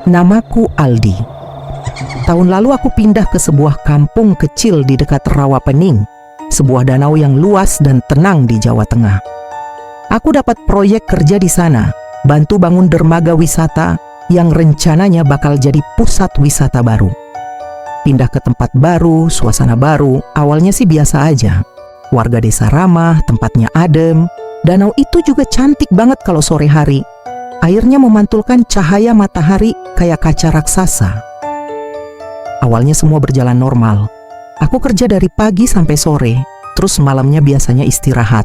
Namaku Aldi. Tahun lalu aku pindah ke sebuah kampung kecil di dekat Rawapening, sebuah danau yang luas dan tenang di Jawa Tengah. Aku dapat proyek kerja di sana, bantu bangun dermaga wisata yang rencananya bakal jadi pusat wisata baru. Pindah ke tempat baru, suasana baru, awalnya sih biasa aja. Warga desa ramah, tempatnya adem, danau itu juga cantik banget kalau sore hari. Airnya memantulkan cahaya matahari kayak kaca raksasa. Awalnya semua berjalan normal. Aku kerja dari pagi sampai sore, terus malamnya biasanya istirahat.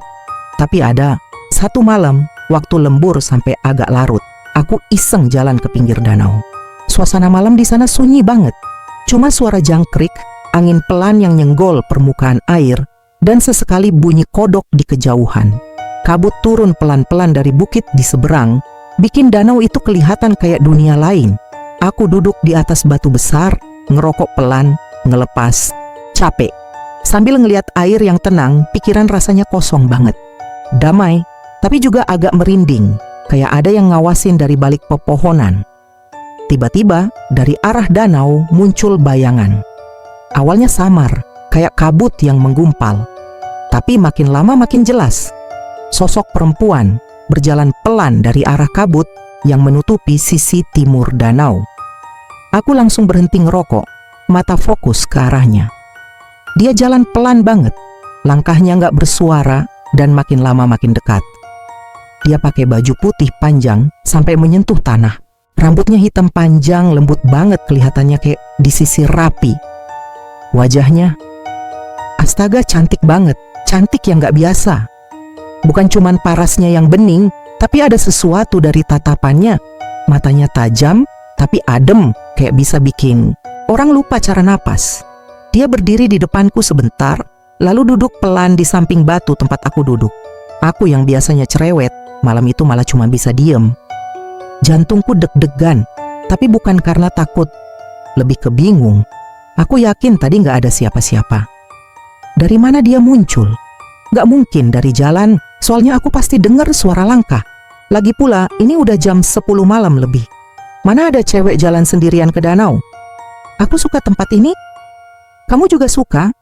Tapi ada satu malam, waktu lembur sampai agak larut, aku iseng jalan ke pinggir danau. Suasana malam di sana sunyi banget. Cuma suara jangkrik, angin pelan yang nyenggol permukaan air, dan sesekali bunyi kodok di kejauhan. Kabut turun pelan-pelan dari bukit di seberang, bikin danau itu kelihatan kayak dunia lain. Aku duduk di atas batu besar, ngerokok pelan, ngelepas, capek. Sambil ngeliat air yang tenang, pikiran rasanya kosong banget. Damai, tapi juga agak merinding, kayak ada yang ngawasin dari balik pepohonan. Tiba-tiba, dari arah danau muncul bayangan. Awalnya samar, kayak kabut yang menggumpal. Tapi makin lama makin jelas. Sosok perempuan berjalan pelan dari arah kabut yang menutupi sisi timur danau. Aku langsung berhenti ngerokok, mata fokus ke arahnya. Dia jalan pelan banget, langkahnya nggak bersuara dan makin lama makin dekat. Dia pakai baju putih panjang sampai menyentuh tanah. Rambutnya hitam panjang, lembut banget kelihatannya kayak disisir rapi. Wajahnya, astaga cantik banget, cantik yang nggak biasa. Bukan cuman parasnya yang bening, tapi ada sesuatu dari tatapannya. Matanya tajam, tapi adem, kayak bisa bikin orang lupa cara napas. Dia berdiri di depanku sebentar, lalu duduk pelan di samping batu tempat aku duduk. Aku yang biasanya cerewet, malam itu malah cuma bisa diem. Jantungku deg-degan, tapi bukan karena takut, lebih ke bingung. Aku yakin tadi nggak ada siapa-siapa. Dari mana dia muncul? Nggak mungkin dari jalan, soalnya aku pasti dengar suara langkah. Lagi pula, ini udah jam 10 malam lebih. Mana ada cewek jalan sendirian ke danau? Aku suka tempat ini. Kamu juga suka?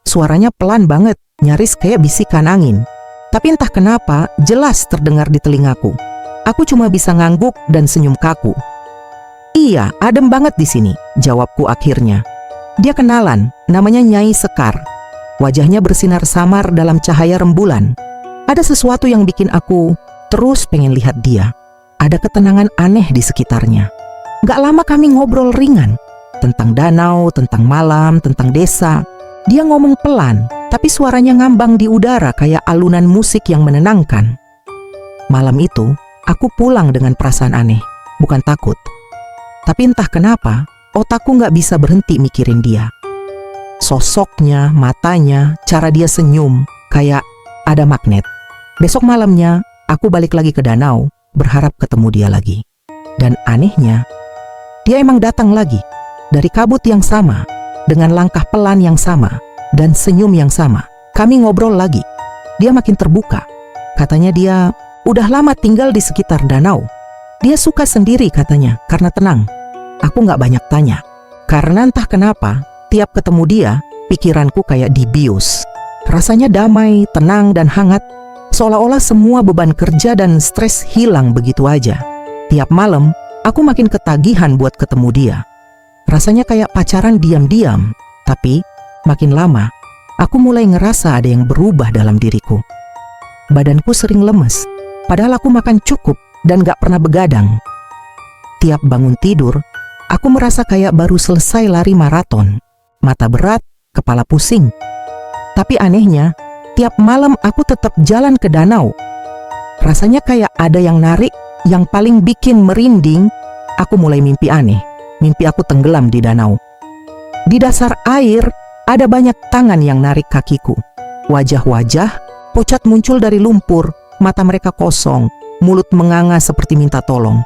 Suaranya pelan banget, nyaris kayak bisikan angin. Tapi entah kenapa, jelas terdengar di telingaku. Aku cuma bisa ngangguk dan senyum kaku. Iya, adem banget di sini, jawabku akhirnya. Dia kenalan, namanya Nyai Sekar. Wajahnya bersinar samar dalam cahaya rembulan. Ada sesuatu yang bikin aku terus pengen lihat dia. Ada ketenangan aneh di sekitarnya. Gak lama kami ngobrol ringan. Tentang danau, tentang malam, tentang desa. Dia ngomong pelan, tapi suaranya ngambang di udara kayak alunan musik yang menenangkan. Malam itu, aku pulang dengan perasaan aneh. Bukan takut. Tapi entah kenapa, otakku gak bisa berhenti mikirin dia. Sosoknya, matanya, cara dia senyum, kayak ada magnet. Besok malamnya, aku balik lagi ke danau, berharap ketemu dia lagi. Dan anehnya, dia emang datang lagi. Dari kabut yang sama, dengan langkah pelan yang sama, dan senyum yang sama. Kami ngobrol lagi. Dia makin terbuka. Katanya dia udah lama tinggal di sekitar danau. Dia suka sendiri katanya, karena tenang. Aku gak banyak tanya. Karena entah kenapa, tiap ketemu dia, pikiranku kayak dibius. Rasanya damai, tenang, dan hangat. Seolah-olah semua beban kerja dan stres hilang begitu aja. Tiap malam, aku makin ketagihan buat ketemu dia. Rasanya kayak pacaran diam-diam. Tapi, makin lama, aku mulai ngerasa ada yang berubah dalam diriku. Badanku sering lemes, padahal aku makan cukup dan gak pernah begadang. Tiap bangun tidur, aku merasa kayak baru selesai lari maraton. Mata berat, kepala pusing. Tapi anehnya, tiap malam aku tetap jalan ke danau. Rasanya kayak ada yang narik, yang paling bikin merinding. Aku mulai mimpi aneh. Mimpi aku tenggelam di danau. Di dasar air, ada banyak tangan yang narik kakiku. Wajah-wajah pucat muncul dari lumpur, mata mereka kosong, mulut menganga seperti minta tolong.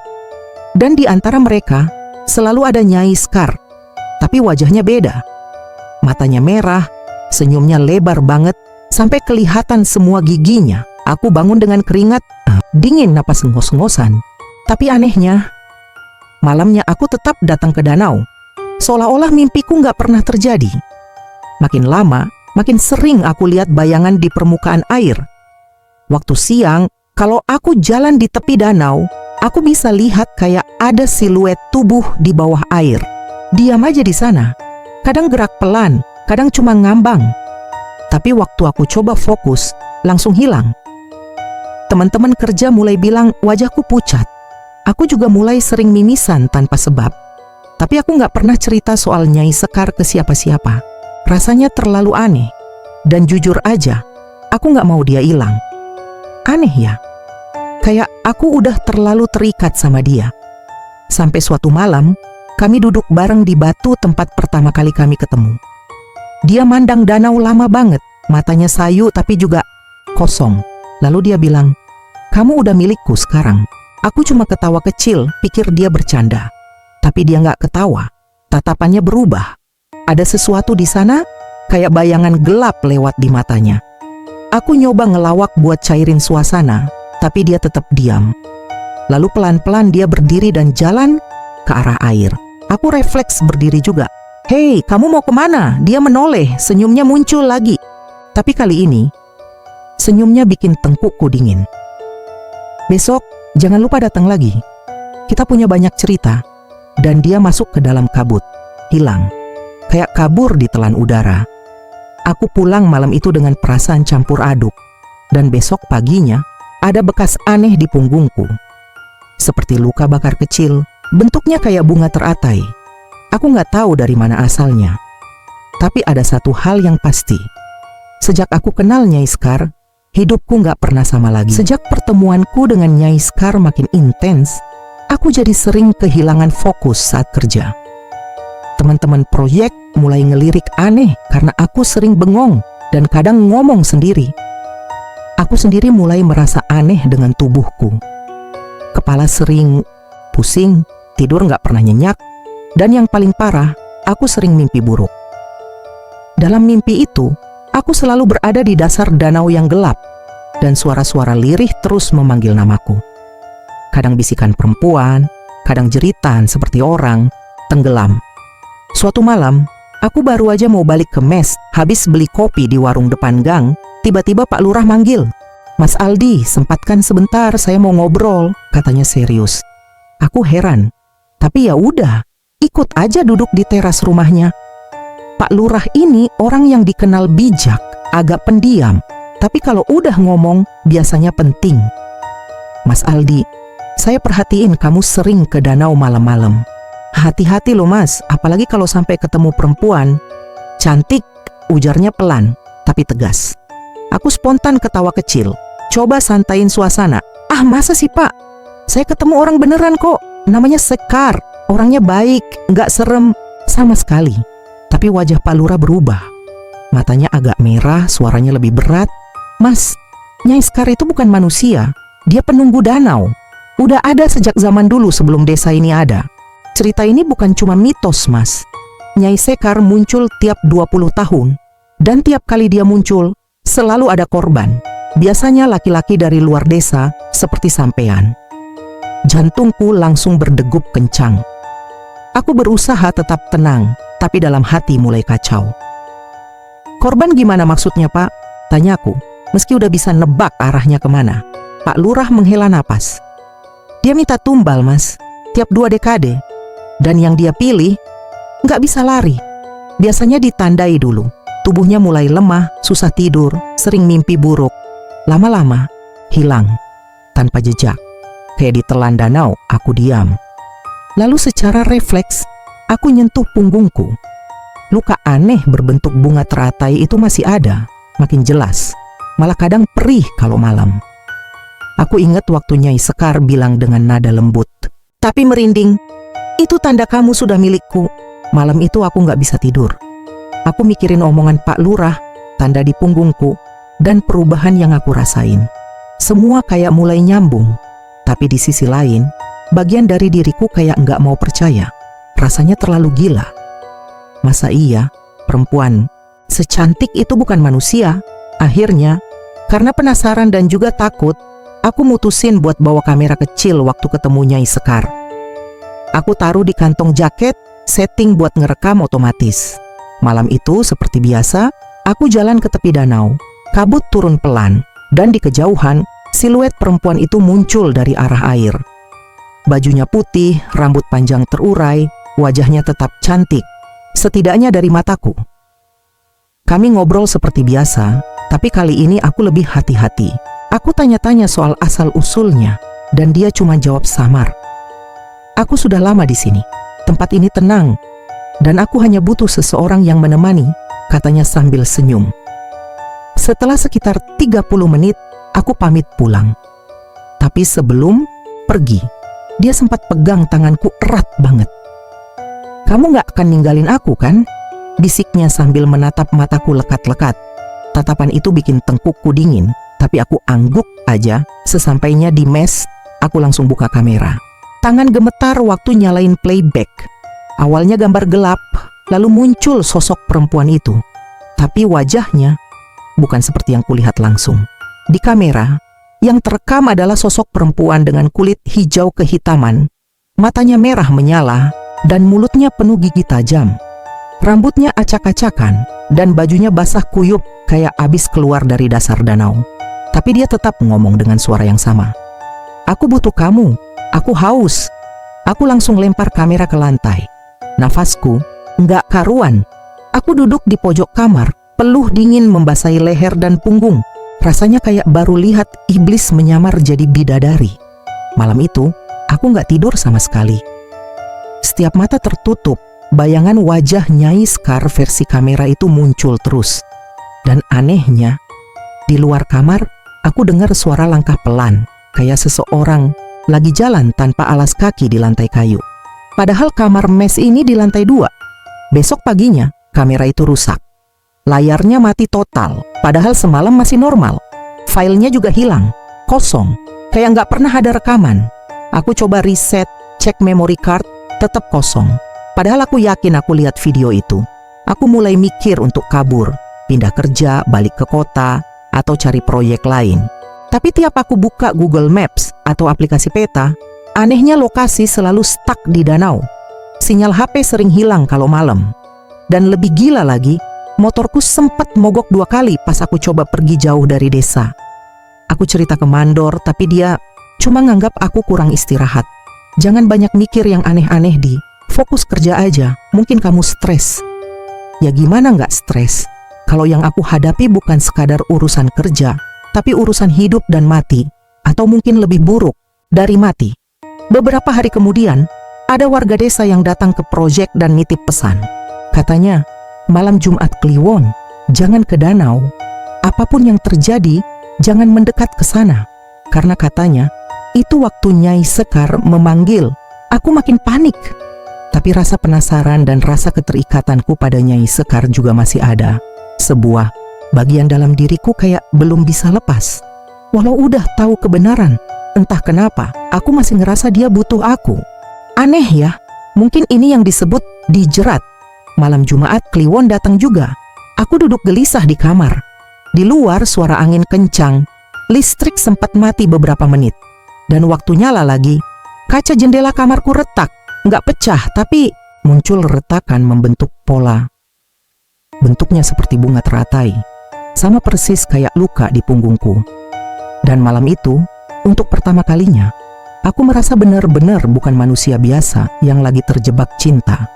Dan di antara mereka, selalu ada Nyai Sekar. Tapi wajahnya beda. Matanya merah, senyumnya lebar banget, sampai kelihatan semua giginya. Aku bangun dengan keringat, dingin napas ngos-ngosan. Tapi anehnya, Malamnya aku tetap datang ke danau, seolah-olah mimpiku nggak pernah terjadi. Makin lama, makin sering aku lihat bayangan di permukaan air. Waktu siang, kalau aku jalan di tepi danau, aku bisa lihat kayak ada siluet tubuh di bawah air. Diam aja di sana. Kadang gerak pelan, kadang cuma ngambang. Tapi waktu aku coba fokus, langsung hilang. Teman-teman kerja mulai bilang wajahku pucat. Aku juga mulai sering mimisan tanpa sebab. Tapi aku nggak pernah cerita soal Nyai Sekar ke siapa-siapa. Rasanya terlalu aneh. Dan jujur aja, aku nggak mau dia hilang. Aneh ya, kayak aku udah terlalu terikat sama dia. Sampai suatu malam, kami duduk bareng di batu tempat pertama kali kami ketemu. Dia mandang danau lama banget, matanya sayu tapi juga kosong. Lalu dia bilang, "Kamu udah milikku sekarang." Aku cuma ketawa kecil, pikir dia bercanda. Tapi dia nggak ketawa, tatapannya berubah. Ada sesuatu di sana, kayak bayangan gelap lewat di matanya. Aku nyoba ngelawak buat cairin suasana, tapi dia tetap diam. Lalu pelan-pelan dia berdiri dan jalan ke arah air. Aku refleks berdiri juga. "Hei, kamu mau kemana?" Dia menoleh, senyumnya muncul lagi. Tapi kali ini, senyumnya bikin tengkukku dingin. "Besok, jangan lupa datang lagi. Kita punya banyak cerita." Dan dia masuk ke dalam kabut, hilang. Kayak kabur di telan udara. Aku pulang malam itu dengan perasaan campur aduk. Dan besok paginya, ada bekas aneh di punggungku. Seperti luka bakar kecil, bentuknya kayak bunga teratai. Aku nggak tahu dari mana asalnya. Tapi ada satu hal yang pasti. Sejak aku kenal Nyai Sekar, hidupku nggak pernah sama lagi. Sejak pertemuanku dengan Nyai Sekar makin intens, aku jadi sering kehilangan fokus saat kerja. Teman-teman proyek mulai ngelirik aneh karena aku sering bengong dan kadang ngomong sendiri. Aku sendiri mulai merasa aneh dengan tubuhku. Kepala sering pusing, tidur nggak pernah nyenyak, dan yang paling parah, aku sering mimpi buruk. Dalam mimpi itu, aku selalu berada di dasar danau yang gelap, dan suara-suara lirih terus memanggil namaku. Kadang bisikan perempuan, kadang jeritan seperti orang tenggelam. Suatu malam, aku baru aja mau balik ke mes, habis beli kopi di warung depan gang, tiba-tiba Pak Lurah manggil. "Mas Aldi, sempatkan sebentar, saya mau ngobrol," katanya serius. Aku heran, tapi ya udah, ikut aja duduk di teras rumahnya. Pak Lurah ini orang yang dikenal bijak, agak pendiam, tapi kalau udah ngomong biasanya penting. "Mas Aldi, saya perhatiin kamu sering ke danau malam-malam. Hati-hati loh mas, apalagi kalau sampai ketemu perempuan. Cantik," ujarnya pelan, tapi tegas. Aku spontan ketawa kecil, coba santain suasana. "Ah masa sih pak? Saya ketemu orang beneran kok, namanya Sekar. Orangnya baik, nggak serem sama sekali." Tapi wajah Pak Lurah berubah. Matanya agak merah, suaranya lebih berat. "Mas, Nyai Sekar itu bukan manusia, dia penunggu danau. Udah ada sejak zaman dulu sebelum desa ini ada. Cerita ini bukan cuma mitos mas. Nyai Sekar muncul tiap 20 tahun. Dan tiap kali dia muncul, selalu ada korban. Biasanya laki-laki dari luar desa, seperti sampean." Jantungku langsung berdegup kencang. Aku berusaha tetap tenang, tapi dalam hati mulai kacau. "Korban gimana maksudnya pak?" tanyaku, meski udah bisa nebak arahnya kemana. Pak Lurah menghela napas. "Dia minta tumbal mas, tiap 2 dekade. Dan yang dia pilih nggak bisa lari. Biasanya ditandai dulu. Tubuhnya mulai lemah, susah tidur, sering mimpi buruk. Lama-lama hilang, tanpa jejak. Kayak ditelan danau, aku diam. Lalu secara refleks, aku nyentuh punggungku. Luka aneh berbentuk bunga teratai itu masih ada, makin jelas. Malah kadang perih kalau malam. Aku ingat waktu Nyai Sekar bilang dengan nada lembut, tapi merinding, "Itu tanda kamu sudah milikku." Malam itu aku gak bisa tidur. Aku mikirin omongan Pak Lurah, tanda di punggungku, dan perubahan yang aku rasain. Semua kayak mulai nyambung. Tapi di sisi lain, bagian dari diriku kayak gak mau percaya. Rasanya terlalu gila. Masa iya, perempuan secantik itu bukan manusia? Akhirnya, karena penasaran dan juga takut, aku mutusin buat bawa kamera kecil waktu ketemu Nyai Sekar. Aku taruh di kantong jaket, setting buat ngerekam otomatis. Malam itu seperti biasa, aku jalan ke tepi danau. Kabut turun pelan, dan di kejauhan, siluet perempuan itu muncul dari arah air. Bajunya putih, rambut panjang terurai, wajahnya tetap cantik, setidaknya dari mataku. Kami ngobrol seperti biasa, tapi kali ini aku lebih hati-hati. Aku tanya-tanya soal asal-usulnya, dan dia cuma jawab samar. Aku sudah lama di sini, tempat ini tenang, dan aku hanya butuh seseorang yang menemani, katanya sambil senyum. Setelah sekitar 30 menit, aku pamit pulang. Tapi sebelum pergi, dia sempat pegang tanganku erat banget. "Kamu gak akan ninggalin aku kan?" bisiknya sambil menatap mataku lekat-lekat. Tatapan itu bikin tengkukku dingin, tapi aku angguk aja. Sesampainya di mes, aku langsung buka kamera. Tangan gemetar waktu nyalain playback. Awalnya gambar gelap, lalu muncul sosok perempuan itu. Tapi wajahnya bukan seperti yang kulihat langsung. Di kamera, yang terekam adalah sosok perempuan dengan kulit hijau kehitaman. Matanya merah menyala dan mulutnya penuh gigi tajam. Rambutnya acak-acakan dan bajunya basah kuyup kayak abis keluar dari dasar danau. Tapi dia tetap ngomong dengan suara yang sama. "Aku butuh kamu. Aku haus." Aku langsung lempar kamera ke lantai. Nafasku nggak karuan. Aku duduk di pojok kamar, peluh dingin membasahi leher dan punggung. Rasanya kayak baru lihat iblis menyamar jadi bidadari. Malam itu, aku nggak tidur sama sekali. Setiap mata tertutup, bayangan wajah Nyai Sekar versi kamera itu muncul terus. Dan anehnya, di luar kamar, aku dengar suara langkah pelan, kayak seseorang lagi jalan tanpa alas kaki di lantai kayu. Padahal kamar mes ini di lantai 2. Besok paginya, kamera itu rusak. Layarnya mati total, padahal semalam masih normal. Filenya juga hilang, kosong, kayak nggak pernah ada rekaman. Aku coba reset, cek memory card, tetap kosong. Padahal aku yakin aku lihat video itu. Aku mulai mikir untuk kabur, pindah kerja, balik ke kota, atau cari proyek lain. Tapi tiap aku buka Google Maps atau aplikasi peta, anehnya lokasi selalu stuck di danau. Sinyal HP sering hilang kalau malam. Dan lebih gila lagi, motorku sempat mogok 2 kali pas aku coba pergi jauh dari desa. Aku cerita ke mandor, tapi dia cuma nganggap aku kurang istirahat. "Jangan banyak mikir yang aneh-aneh, Di. Fokus kerja aja, mungkin kamu stres." Ya gimana nggak stres? Kalau yang aku hadapi bukan sekadar urusan kerja, tapi urusan hidup dan mati, atau mungkin lebih buruk, dari mati. Beberapa hari kemudian, ada warga desa yang datang ke proyek dan nitip pesan. Katanya, "Malam Jumat Kliwon, jangan ke danau. Apapun yang terjadi, jangan mendekat ke sana." Karena katanya, itu waktu Nyai Sekar memanggil. Aku makin panik. Tapi rasa penasaran dan rasa keterikatanku pada Nyai Sekar juga masih ada. Sebuah bagian dalam diriku kayak belum bisa lepas. Walau udah tahu kebenaran, entah kenapa aku masih ngerasa dia butuh aku. Aneh ya, mungkin ini yang disebut dijerat. Malam Jumat Kliwon datang juga. Aku duduk gelisah di kamar. Di luar suara angin kencang. Listrik sempat mati beberapa menit. Dan waktu nyala lagi, kaca jendela kamarku retak. Nggak pecah, tapi muncul retakan membentuk pola. Bentuknya seperti bunga teratai. Sama persis kayak luka di punggungku. Dan malam itu, untuk pertama kalinya, aku merasa benar-benar bukan manusia biasa yang lagi terjebak cinta.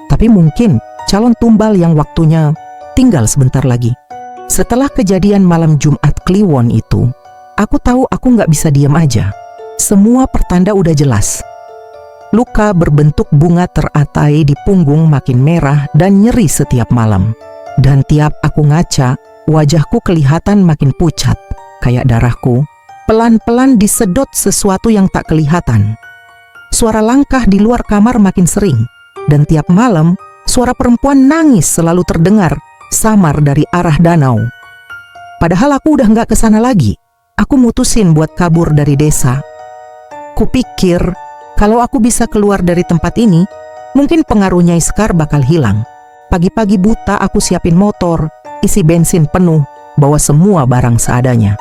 Tapi mungkin calon tumbal yang waktunya tinggal sebentar lagi. Setelah kejadian malam Jumat Kliwon itu, aku tahu aku nggak bisa diam aja. Semua pertanda udah jelas. Luka berbentuk bunga teratai di punggung makin merah dan nyeri setiap malam. Dan tiap aku ngaca, wajahku kelihatan makin pucat, kayak darahku pelan-pelan disedot sesuatu yang tak kelihatan. Suara langkah di luar kamar makin sering, dan tiap malam suara perempuan nangis selalu terdengar samar dari arah danau. Padahal aku udah nggak kesana lagi. Aku mutusin buat kabur dari desa. Kupikir kalau aku bisa keluar dari tempat ini, mungkin pengaruh Nyai Sekar bakal hilang. Pagi-pagi buta aku siapin motor, isi bensin penuh, bawa semua barang seadanya.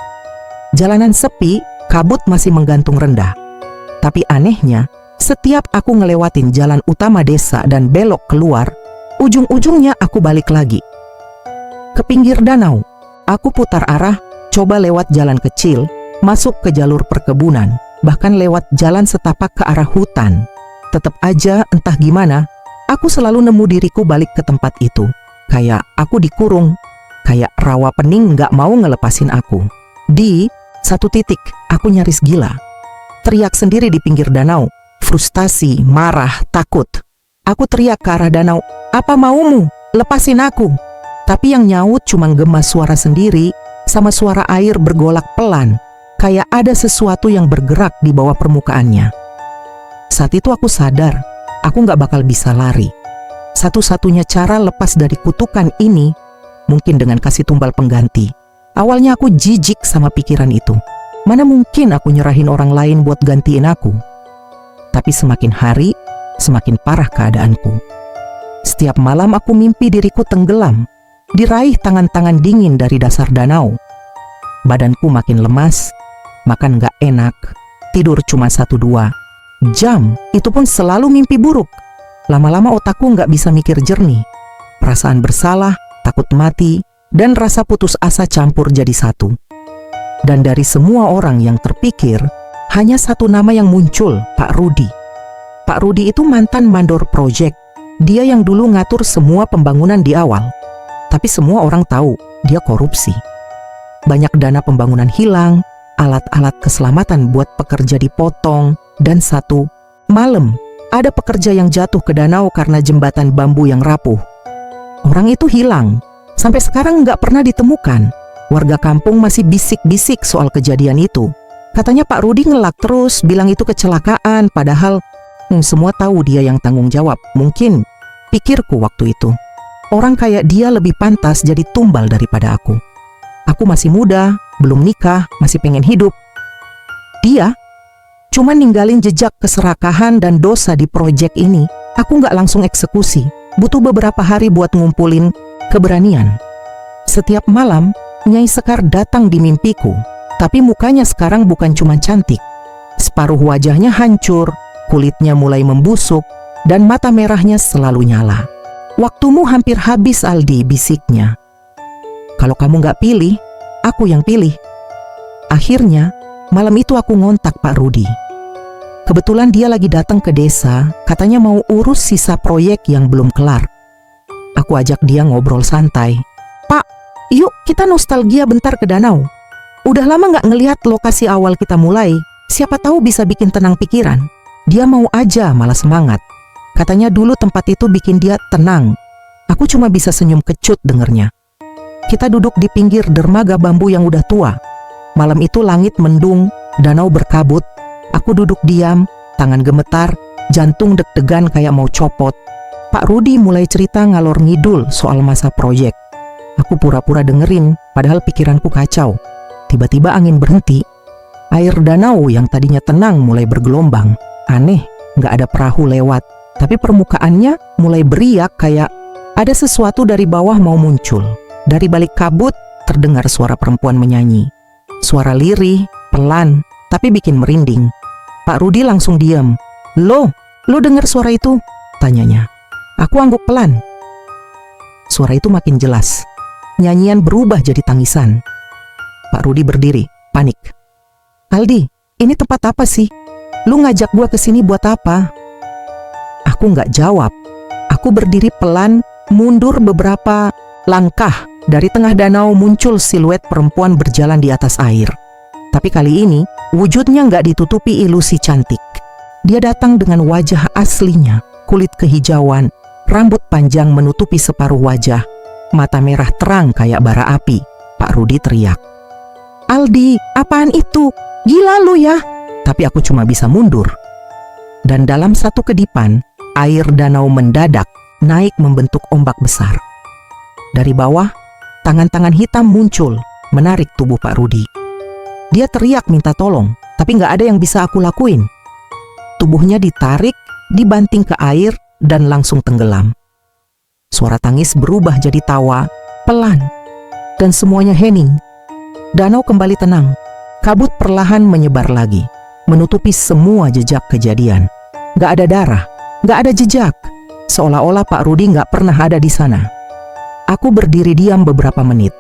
Jalanan sepi, kabut masih menggantung rendah. Tapi anehnya, Setiap aku ngelewatin jalan utama desa dan belok keluar, ujung-ujungnya aku balik lagi ke pinggir danau. Aku putar arah, coba lewat jalan kecil, masuk ke jalur perkebunan, bahkan lewat jalan setapak ke arah hutan. Tetap aja entah gimana, aku selalu nemu diriku balik ke tempat itu. Kayak aku dikurung, kayak rawa pening gak mau ngelepasin aku. Di satu titik, aku nyaris gila. Teriak sendiri di pinggir danau, frustasi, marah, takut. Aku teriak ke arah danau, "Apa maumu? Lepasin aku." Tapi yang nyaut cuma gemas suara sendiri sama suara air bergolak pelan, kayak ada sesuatu yang bergerak di bawah permukaannya. Saat itu aku sadar, aku gak bakal bisa lari. Satu-satunya cara lepas dari kutukan ini mungkin dengan kasih tumbal pengganti. Awalnya aku jijik sama pikiran itu. Mana mungkin aku nyerahin orang lain buat gantiin aku? Tapi semakin hari, semakin parah keadaanku. Setiap malam aku mimpi diriku tenggelam, diraih tangan-tangan dingin dari dasar danau. Badanku makin lemas, makan gak enak, tidur cuma 1-2 jam, itu pun selalu mimpi buruk. Lama-lama otakku gak bisa mikir jernih. Perasaan bersalah, takut mati, dan rasa putus asa campur jadi satu. Dan dari semua orang yang terpikir, hanya satu nama yang muncul, Pak Rudi. Pak Rudi itu mantan mandor proyek. Dia yang dulu ngatur semua pembangunan di awal. Tapi semua orang tahu dia korupsi. Banyak dana pembangunan hilang, alat-alat keselamatan buat pekerja dipotong, dan satu malam ada pekerja yang jatuh ke danau karena jembatan bambu yang rapuh. Orang itu hilang. Sampai sekarang nggak pernah ditemukan. Warga kampung masih bisik-bisik soal kejadian itu. Katanya Pak Rudi ngelak terus, bilang itu kecelakaan, padahal semua tahu dia yang tanggung jawab. Mungkin, pikirku waktu itu, orang kayak dia lebih pantas jadi tumbal daripada aku. Aku masih muda, belum nikah, masih pengen hidup. Dia cuma ninggalin jejak keserakahan dan dosa di proyek ini. Aku nggak langsung eksekusi, butuh beberapa hari buat ngumpulin keberanian. Setiap malam, Nyai Sekar datang di mimpiku, tapi mukanya sekarang bukan cuma cantik. Separuh wajahnya hancur, kulitnya mulai membusuk, dan mata merahnya selalu nyala. "Waktumu hampir habis, Aldi," bisiknya. "Kalau kamu gak pilih, aku yang pilih." Akhirnya, malam itu aku ngontak Pak Rudi. Kebetulan dia lagi datang ke desa, katanya mau urus sisa proyek yang belum kelar. Aku ajak dia ngobrol santai. "Pak, yuk kita nostalgia bentar ke danau. Udah lama gak ngelihat lokasi awal kita mulai, siapa tahu bisa bikin tenang pikiran." Dia mau aja, malah semangat. Katanya dulu tempat itu bikin dia tenang. Aku cuma bisa senyum kecut dengernya. Kita duduk di pinggir dermaga bambu yang udah tua. Malam itu langit mendung, danau berkabut. Aku duduk diam, tangan gemetar, jantung deg-degan kayak mau copot. Pak Rudi mulai cerita ngalor ngidul soal masa proyek. Aku pura-pura dengerin, padahal pikiranku kacau. Tiba-tiba angin berhenti. Air danau yang tadinya tenang mulai bergelombang. Aneh, gak ada perahu lewat. Tapi permukaannya mulai beriak kayak ada sesuatu dari bawah mau muncul. Dari balik kabut terdengar suara perempuan menyanyi. Suara lirih, pelan, tapi bikin merinding. Pak Rudi langsung diam. Lo dengar suara itu?" tanyanya. Aku angguk pelan. Suara itu makin jelas. Nyanyian berubah jadi tangisan. Pak Rudi berdiri, panik. "Aldi, ini tempat apa sih? Lu ngajak gua ke sini buat apa?" Aku nggak jawab. Aku berdiri pelan, mundur beberapa langkah. Dari tengah danau muncul siluet perempuan berjalan di atas air. Tapi kali ini, wujudnya nggak ditutupi ilusi cantik. Dia datang dengan wajah aslinya, kulit kehijauan, rambut panjang menutupi separuh wajah, mata merah terang kayak bara api. Pak Rudi teriak, "Aldi, apaan itu? Gila lu ya!" Tapi aku cuma bisa mundur. Dan dalam satu kedipan, air danau mendadak naik membentuk ombak besar. Dari bawah, tangan-tangan hitam muncul, menarik tubuh Pak Rudi. Dia teriak minta tolong, tapi nggak ada yang bisa aku lakuin. Tubuhnya ditarik, dibanting ke air, dan langsung tenggelam. Suara tangis berubah jadi tawa, pelan, dan semuanya hening. Danau kembali tenang. Kabut perlahan menyebar lagi, menutupi semua jejak kejadian. Gak ada darah, gak ada jejak. Seolah-olah Pak Rudi gak pernah ada di sana. Aku berdiri diam beberapa menit.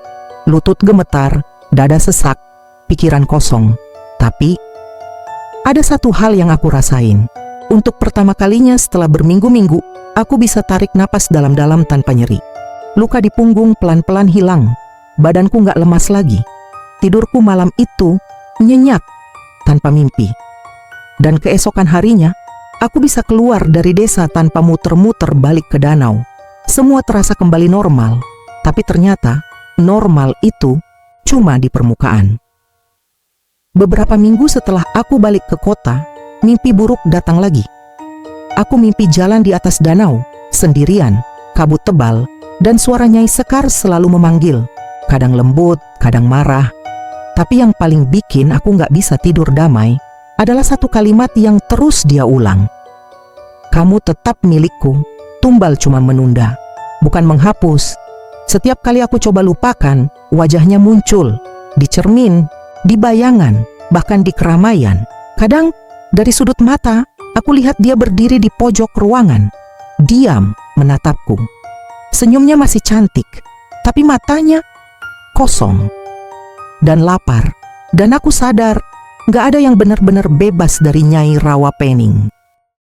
Lutut gemetar, dada sesak, pikiran kosong. Tapi ada satu hal yang aku rasain. Untuk pertama kalinya setelah berminggu-minggu, aku bisa tarik napas dalam-dalam tanpa nyeri. Luka di punggung pelan-pelan hilang. Badanku gak lemas lagi. Tidurku malam itu nyenyak, tanpa mimpi. Dan keesokan harinya, aku bisa keluar dari desa tanpa muter-muter balik ke danau. Semua terasa kembali normal. Tapi ternyata, normal itu cuma di permukaan. Beberapa minggu setelah aku balik ke kota, mimpi buruk datang lagi. Aku mimpi jalan di atas danau, sendirian, kabut tebal, dan suara Nyai Sekar selalu memanggil. Kadang lembut, kadang marah. Tapi yang paling bikin aku gak bisa tidur damai adalah satu kalimat yang terus dia ulang. Kamu tetap milikku, Tumbal cuma menunda, bukan menghapus. Setiap kali aku coba lupakan, wajahnya muncul, di cermin, di bayangan, bahkan di keramaian. Kadang dari sudut mata, aku lihat dia berdiri di pojok ruangan, diam menatapku. Senyumnya masih cantik, tapi matanya kosong dan lapar. Dan aku sadar, gak ada yang benar-benar bebas dari Nyai Rawapening.